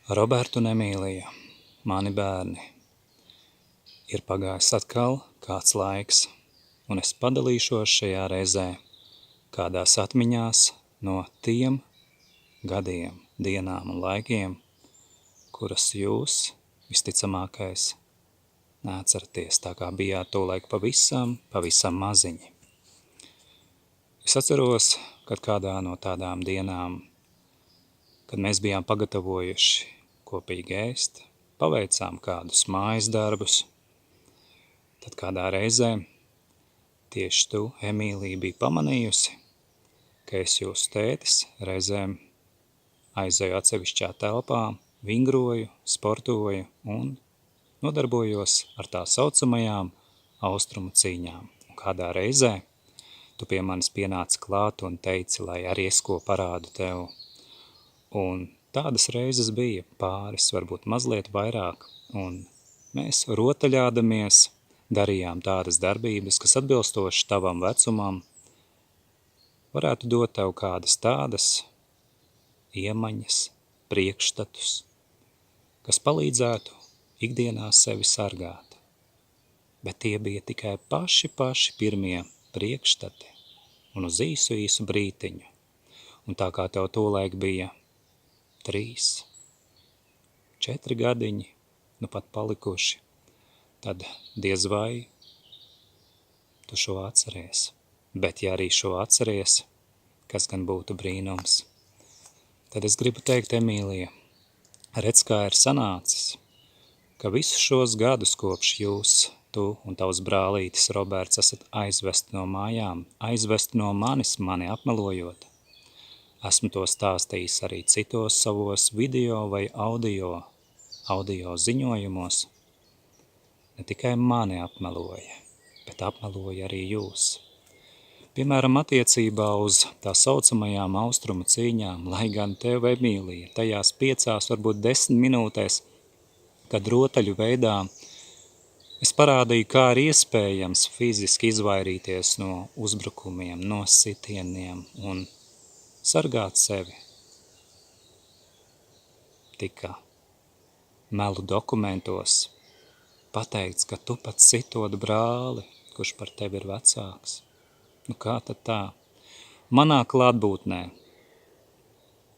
Roberta un Emīlija, mani bērni, ir pagājis atkal kāds laiks, un es padalīšos šajā reizē kādās atmiņās no tiem gadiem, dienām un laikiem, kuras jūs visticamākais neatceraties, tā kā bijāt tolaik pavisam maziņi. Es atceros, kad kādā no tādām dienām, kad mēs bijām pagatavojuši kopīgi ēst, paveicām kādus mājas darbus, tad kādā reizē tieši tu, Emīlija, bija pamanījusi, ka es jūsu tētis reizēm aizēju atsevišķā telpā, vingroju, sportoju un nodarbojos ar tā saucamajām austrumu cīņām. Un kādā reizē tu pie manis pienāci klāt un teici, lai arī es ko parādu tev. Un tādas reizes bija pāris, varbūt mazliet vairāk, un mēs rotaļādamies darījām tādas darbības, kas atbilstoši tavam vecumam varētu dot tev kādas tādas iemaņas, priekšstatus, kas palīdzētu ikdienā sevi sargāt. Bet tie bija tikai paši pirmie priekšstati un uz īsu brītiņu. Un tā kā tev tolaik bija 3, 4 gadiņi, nu pat palikuši, tad diez vai tu šo atceries. Bet ja arī šo atceries, kas gan būtu brīnums, tad es gribu teikt, Emīlija, redz, kā ir sanācis, ka visus šos gadus kopš jūs, tu un tavs brālītis Roberts esat aizvesti no mājām, aizvesti no manis, mani apmelojot. Esmu to stāstījis arī citos savos video vai audio ziņojumos. Ne tikai mani apmeloja, bet apmeloja arī jūs. Piemēram, attiecībā uz tā saucamajām austrumu cīņām, lai gan tev, Emīlija, tajās 5, varbūt 10 minūtēs, kad rotaļu veidā es parādīju, kā ir iespējams fiziski izvairīties no uzbrukumiem, no sitieniem un sargāt sevi. Tika melu dokumentos pateikts, ka tu pat sitot brāli, kurš par tevi ir vecāks. Nu kā tad tā? Manā klātbūtnē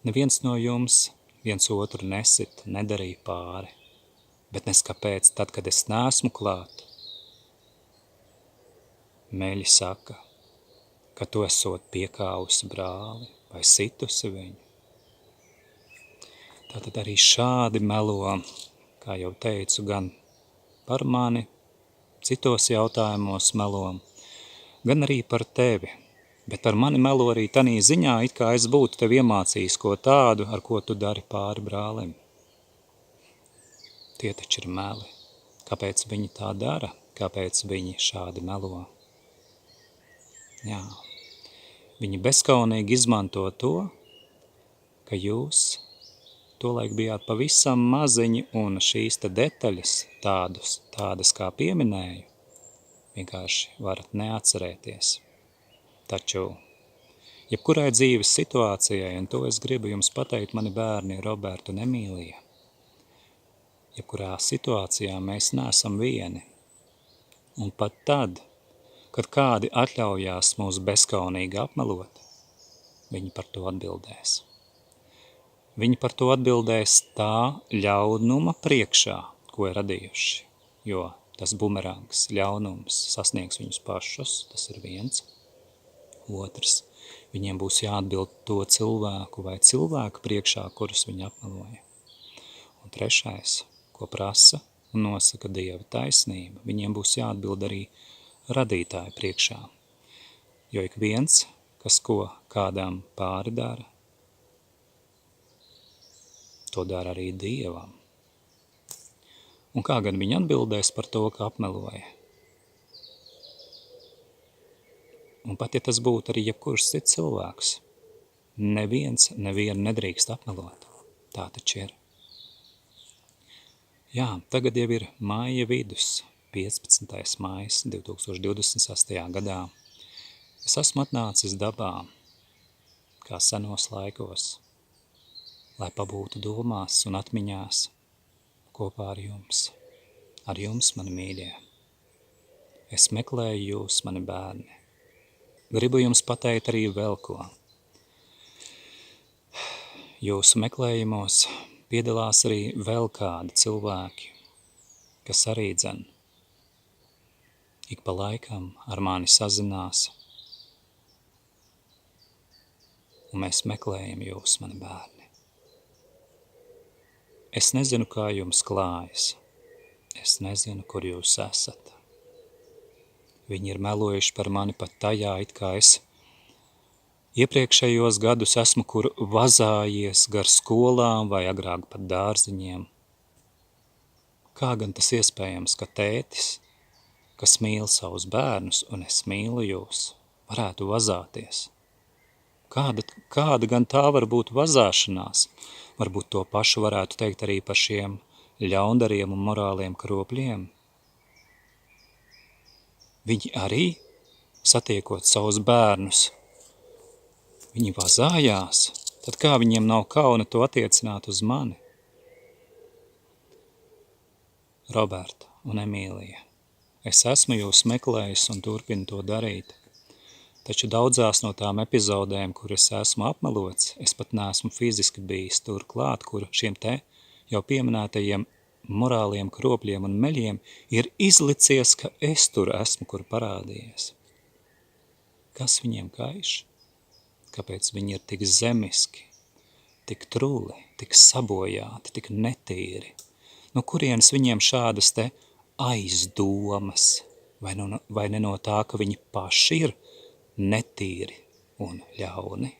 neviens no jums viens otru nesit, nedarīja pāri. Bet nes kāpēc, tad, kad es neesmu klāt, meļi saka, ka tu esot piekāvusi brāli vai situsi viņu. Tātad arī šādi melo, kā jau teicu, gan par mani, citos jautājumos melo, gan arī par tevi. Bet par mani melo arī tanī ziņā, it kā es būtu tev iemācījis ko tādu, ar ko tu dari pāri brālim. Tie taču ir meli. Kāpēc viņi tā dara? Kāpēc viņi šādi melo? Jā. Viņi bezkaunīgi izmanto to, ka jūs tolaik bijāt pavisam maziņi un šīs te detaļas tādas kā pieminēju, vienkārši varat neatcerēties. Taču, jebkurai dzīves situācijai, un to es gribu jums pateikt, mani bērni Roberta un Emīlija, jebkurā situācijā mēs neesam vieni. Un pat tad, kad kādi atļaujās mūs bezkaunīgi apmelot, viņi par to atbildēs. Viņi par to atbildēs tā ļaunuma priekšā, ko ir radījuši, jo tas bumerangs, ļaunums sasniegs viņus pašus, tas ir viens. Otrs, viņiem būs jāatbild to cilvēku vai cilvēku priekšā, kurus viņi apmeloja. Un trešais, ko prasa un nosaka Dieva taisnība, viņiem būs jāatbild arī radītāja priekšā. Jo ik viens, kas ko kādam pāri dara, to dara arī Dievam. Un kā gan viņi atbildēs par to, ka apmeloja? Un pat ja tas būtu arī jebkurš cits cilvēks, nevienu nedrīkst apmelot. Tā taču ir. Jā, tagad jau ir māja vidus, 15. mājas 2028. gadā. Es esmu atnācis dabā, kā senos laikos. lai pabūtu domās un atmiņās kopā ar jums, mani mīļie. Es meklēju jūs, mani bērni. Gribu jums pateikt arī vēl ko. Jūsu meklējumos piedalās arī vēl kādi cilvēki, kas arī dzen ik pa laikam ar mani sazinās, un mēs meklējam jūs, mani bērni. Es nezinu, kā jums klājas, es nezinu, kur jūs esat. Viņi ir melojuši par mani pat tajā, it kā es iepriekšējos gadus esmu kur vazājies gar skolām vai agrāk pat dārziņiem. Kā gan tas iespējams, ka tētis, kas mīl savus bērnus, un es mīlu jūs, varētu vazāties? Kāda gan tā var būt vazāšanās? Varbūt to pašu varētu teikt arī par šiem ļaundariem un morāliem kropļiem. Viņi arī, satiekot savus bērnus, viņi vazājās, tad kā viņiem nav kauna to attiecināt uz mani? Roberta un Emīlija, es esmu jūs meklējis un turpinu to darīt, taču daudzās no tām epizodēm, kuras esmu apmelots, es pat neesmu fiziski bijis tur klāt, kur šiem te jau pieminētajiem morāliem kropļiem un meļiem ir izlicies, ka es tur esmu, kur parādījies. Kas viņiem kaiš? Kāpēc viņi ir tik zemiski, tik truli, tik sabojāti, tik netīri? No kurienes viņiem šādas te aizdomas? Vai ne no tā, ka viņi paši ir netīri un ļauni?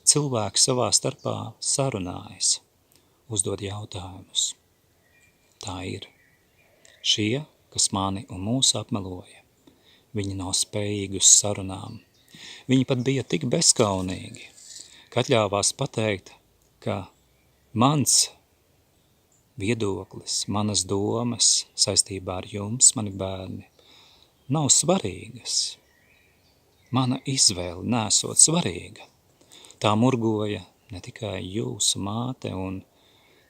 Cilvēki savā starpā sarunājas, uzdod jautājumus. Tā ir. Šie, kas mani un mūs apmeloja, viņi nav spējīgi uz sarunām. Viņi pat bija tik bezkaunīgi, ka atļāvās pateikt, ka mans viedoklis, manas domas saistībā ar jums, mani bērni, nav svarīgas. Mana izvēle nesot svarīga. Tā murgoja ne tikai jūsu māte un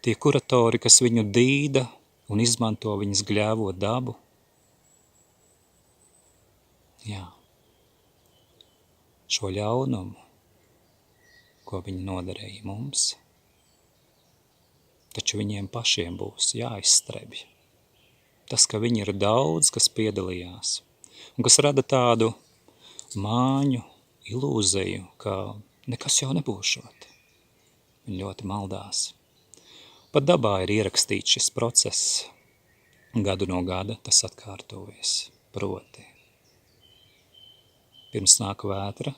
tie kuratori, kas viņu dīda un izmanto viņas gļēvo dabu. Jā, šo ļaunumu, ko viņi nodarīja mums, taču viņiem pašiem būs jāizstrebj. Tas, ka viņi ir daudz, kas piedalījās, un kas rada tādu māņu, ilūziju, ka nekas jau nebūšot. Viņi ļoti maldās. Pat dabā ir ierakstīts šis process. Gadu no gada tas atkārtojas. Proti. Pirms nāk vētra,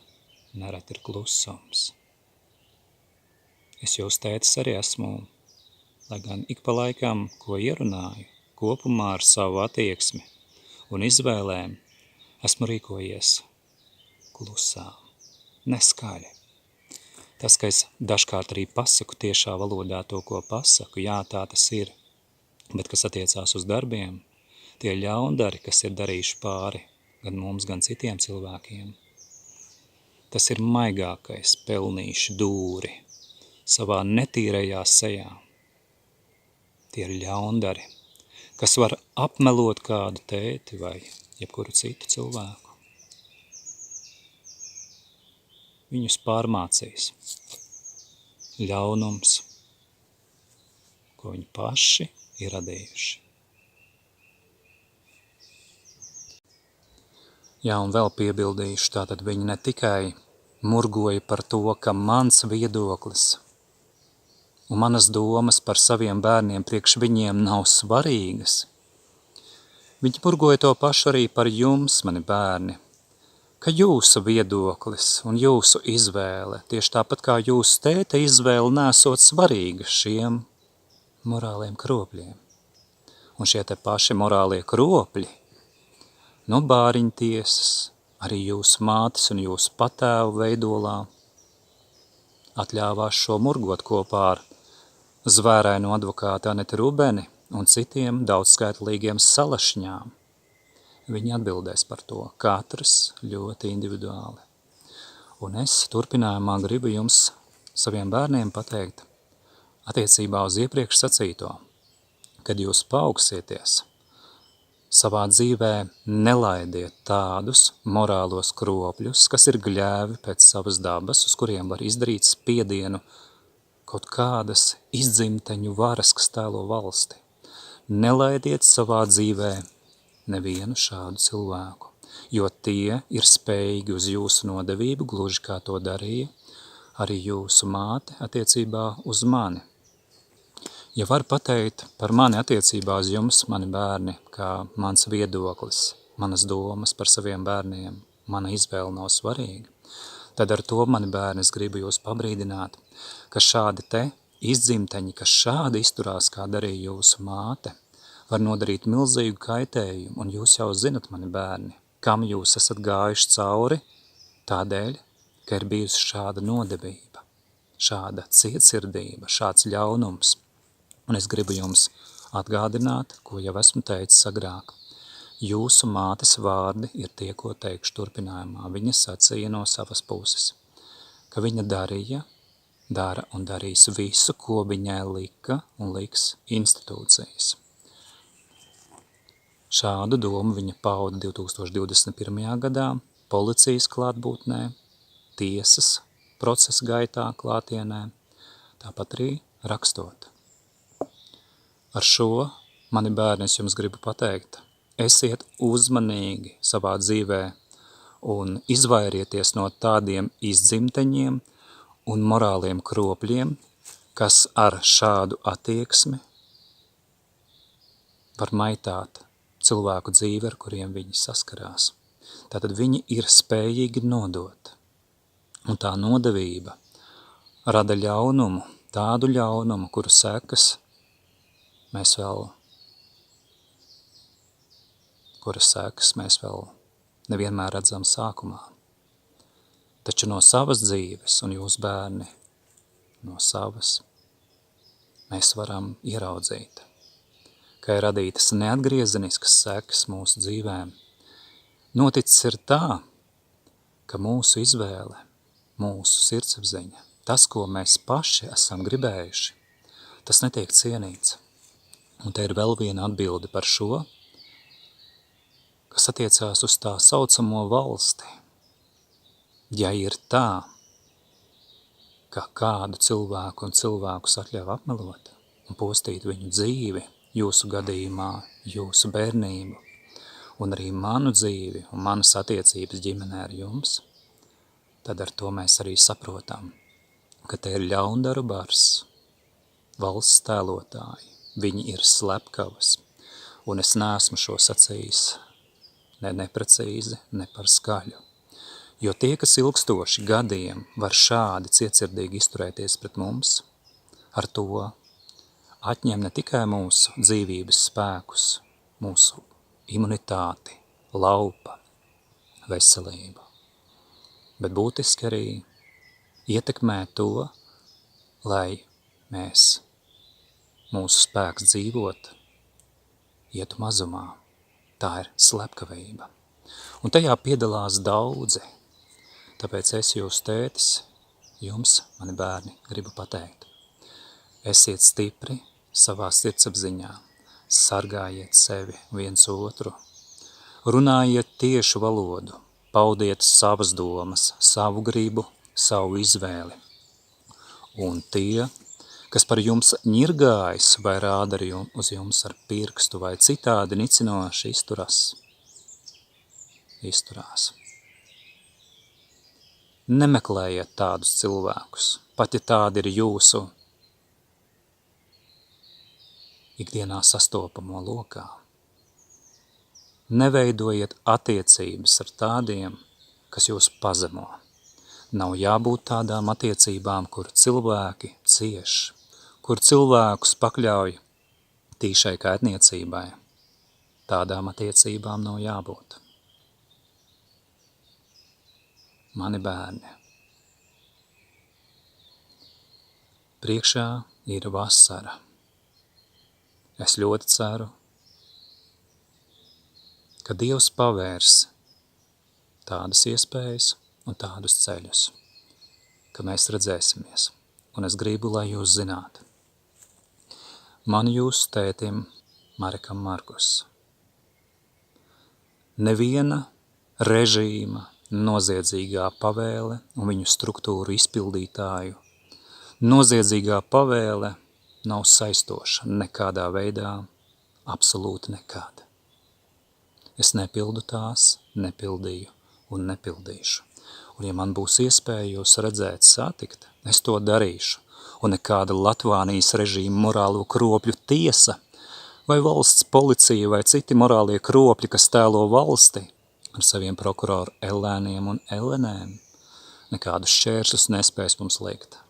nereti ir klusums. Es jūs tētis arī esmu, lai gan ik pa laikam, ko ierunāju, kopumā ar savu attieksmi un izvēlēm, esmu rīkojies klusām, neskaļi. Tas, ka es dažkārt arī pasaku tiešā valodā to, ko pasaku, jā, tā tas ir, bet kas attiecās uz darbiem, tie ļaundari, kas ir darījuši pāri gan mums, gan citiem cilvēkiem, tas ir maigākais pelnīši dūri savā netīrajā sejā. Tie ir ļaundari, kas var apmelot kādu tēti vai jebkuru citu cilvēku. Viņus pārmācīs ļaunums, ko viņi paši ir radījuši. Jā, un vēl piebildīšu, tātad viņi ne tikai murgoja par to, ka mans viedoklis un manas domas par saviem bērniem priekš viņiem nav svarīgas. Viņi murgoja to pašu arī par jums, mani bērni, ka jūsu viedoklis un jūsu izvēle, tieši tāpat kā jūsu tēta izvēle, nesot svarīga šiem morāliem kropļiem. Un šie te paši morālie kropļi, no bāriņtiesas, arī jūsu mātes un jūsu patēvu veidolā, atļāvās šo murgot kopā ar zvērainu advokāti Anetu Rubeni un citiem daudzskaitlīgiem salašņām. Viņi atbildēs par to, katrs ļoti individuāli. Un es turpinājumā gribu jums saviem bērniem pateikt attiecībā uz iepriekš sacīto, kad jūs paaugstieties, savā dzīvē nelaidiet tādus morālos kropļus, kas ir gļēvi pēc savas dabas, uz kuriem var izdarīt spiedienu kaut kādas izdzimteņu varas, kas tēlo valsti. Nelaidiet savā dzīvē nevienu šādu cilvēku, jo tie ir spējīgi uz jūsu nodevību, gluži kā to darīja arī jūsu māte attiecībā uz mani. Ja var pateikt par mani attiecībā uz jums, mani bērni, kā mans viedoklis, manas domas par saviem bērniem, mana izvēle nav svarīga, tad ar to, mani bērni, es gribu jūs pabrīdināt, ka šādi te izdzimteņi, kas šādi izturās, kā darīja jūsu māte, var nodarīt milzīgu kaitējumu, un jūs jau zinat, mani bērni, kam jūs esat gājuši cauri, tādēļ, ka ir bijusi šāda nodevība, šāda cietsirdība, šāds ļaunums. Un es gribu jums atgādināt, ko jau esmu teicis agrāk. Jūsu mātes vārdi ir tie, ko teikšu turpinājumā. Viņa sacīja no savas puses, ka viņa dara un darīs visu, ko viņai lika un liks institūcijas. Šādu domu viņa pauda 2021. gadā policijas klātbūtnē, tiesas procesa gaitā klātienē, tāpat arī rakstot. Ar šo, mani bērni, es jums gribu pateikt, esiet uzmanīgi savā dzīvē un izvairieties no tādiem izdzimteņiem un morāliem kropļiem, kas ar šādu attieksmi var maitāt cilvēku dzīvi, ar kuriem viņi saskarās. Tātad viņi ir spējīgi nodot. Un tā nodevība rada ļaunumu, tādu ļaunumu, kuru sekas mēs vēl nevienmēr redzam sākumā. Taču no savas dzīves, un jūs bērni, no savas, mēs varam ieraudzīt, ka ir radītas neatgriezeniskas sekas mūsu dzīvēm. Noticis ir tā, ka mūsu izvēle, mūsu sirdsapziņa, tas, ko mēs paši esam gribējuši, tas netiek cienīts. Un te ir vēl viena atbilde par šo, kas attiecās uz tā saucamo valsti. Ja ir tā, ka kādu cilvēku un cilvēkus atļauj apmelot un postīt viņu dzīvi, jūsu gadījumā, jūsu bērnību, un arī manu dzīvi un manas attiecības ģimenē ar jums, tad ar to mēs arī saprotam, ka te ir ļaundaru bars, valsts tēlotāji, viņi ir slepkavas, un es neesmu šo sacījis ne neprecīzi, ne par skaļu. Jo tie, kas ilgstoši gadiem var šādi cietsirdīgi izturēties pret mums, ar to atņem ne tikai mūsu dzīvības spēkus, mūsu imunitāti, laupa, veselību, bet būtiski arī ietekmē to, lai mūsu spēks dzīvot ietu mazumā. Tā ir slepkavība. Un tajā piedalās daudzi. Tāpēc es jūs tētis, jums, mani bērni, gribu pateikt. Esiet stipri savā sirdsapziņā, sargājiet sevi viens otru, runājiet tiešu valodu, paudiet savas domas, savu gribu, savu izvēli. Un tie, kas par jums ņirgājas vai rāda uz jums ar pirkstu vai citādi nicinoši izturās. Nemeklējiet tādus cilvēkus, pat ja tādi ir jūsu ikdienā sastopamo lokā. Neveidojiet attiecības ar tādiem, kas jūs pazemo. Nav jābūt tādām attiecībām, kur cilvēki cieš, kur cilvēkus pakļauj tīšai kaitniecībai. Tādām attiecībām nav jābūt. Mani bērni, priekšā ir vasara. Es ļoti ceru, ka Dievs pavērs tādas iespējas un tādus ceļus, ka mēs redzēsimies un es gribu, lai jūs zināt. Man jūsu tētim, Marekam Markus. Neviena režīma noziedzīgā pavēle un viņu struktūru izpildītāju noziedzīgā pavēle nav saistoša nekādā veidā, absolūti nekad. Es nepildu tās, nepildīju un nepildīšu. Un ja man būs iespēja jūs redzēt, satikt, es to darīšu. Un nekāda Latvānijas režīma morālo kropļu tiesa vai valsts policija vai citi morālie kropļi, kas tēlo valsti ar saviem prokuroru ellēniem un ellenēm, nekādus šķēršļus nespēs mums likt.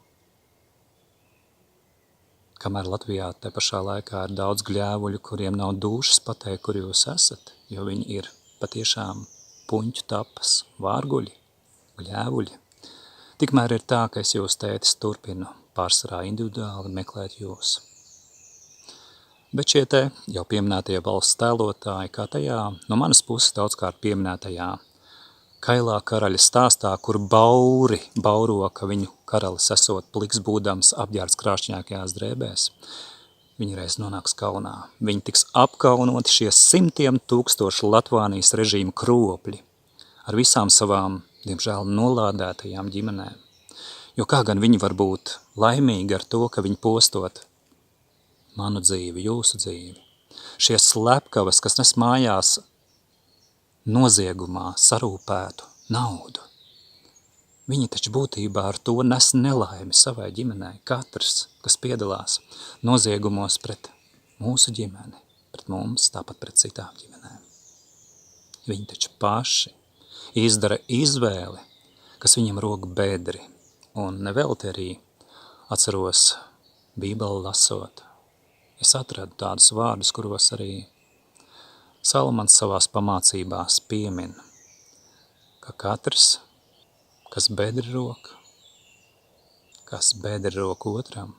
Kamēr Latvijā te pašā laikā ir daudz gļēvuļu, kuriem nav dūšas pateikt, kur jūs esat, jo viņi ir patiešām puņķu tapas, vārguļi, gļēvuļi. Tikmēr ir tā, ka es jūs tētis turpinu pārsvarā individuāli meklēt jūs. Bet šie te jau pieminētie valsts tēlotāji, kā tajā no manas puses daudzkārt pieminētajā kailā karaļa stāstā, kur bauro, ka viņu karalis esot pliks būdams apģērbts krāšņākajās drēbēs, viņi reiz nonāks kaunā. Viņi tiks apkaunoti šie 100 000 Latvānijas režīma kropļi ar visām savām, diemžēl, nolādētajām ģimenēm. Jo kā gan viņi var būt laimīgi ar to, ka viņi postot manu dzīvi, jūsu dzīvi. Šie slepkavas, kas nes mājās noziegumā sarūpētu naudu. Viņi taču būtībā ar to nes nelaimi savai ģimenei. Katrs, kas piedalās noziegumos pret mūsu ģimeni, pret mums, tāpat pret citām ģimenēm. Viņi taču paši izdara izvēli, kas viņam rok bedri. Un nevelti arī atceros Bībeli lasot. Es atradu tādus vārdus, kuros arī Salamans savās pamācībās piemin, ka katrs, kas bedri roku otram,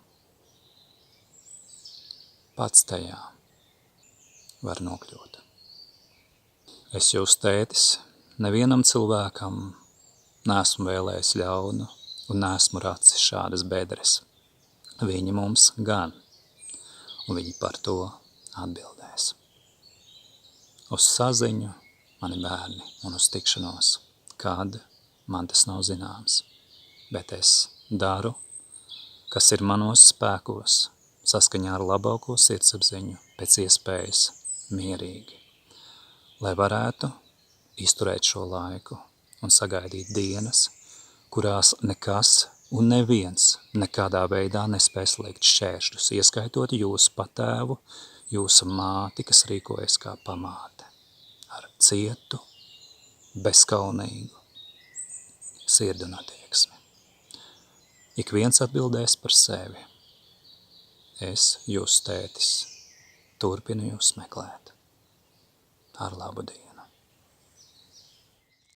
pats tajā var nokļūt. Es jūs tētis nevienam cilvēkam neesmu vēlējis ļaunu un neesmu racis šādas bedres. Viņi mums gan, un viņi par to atbildēs. Uz saziņu, mani bērni, un uz tikšanos, kad man tas nav zināms. Bet es daru, kas ir manos spēkos, saskaņā ar labāko sirdsapziņu, pēc iespējas mierīgi, lai varētu izturēt šo laiku un sagaidīt dienas, kurās nekas un neviens nekādā veidā nespēs liekt šķēršļus, ieskaitot jūsu patēvu, jūsu māti, kas rīkojas kā pamāte, ar cietu, bezkaunīgu sirdi un attieksmi. Ik viens atbildēs par sevi. Es, jūsu tētis, turpinu jūs meklēt. Ar labu dienu.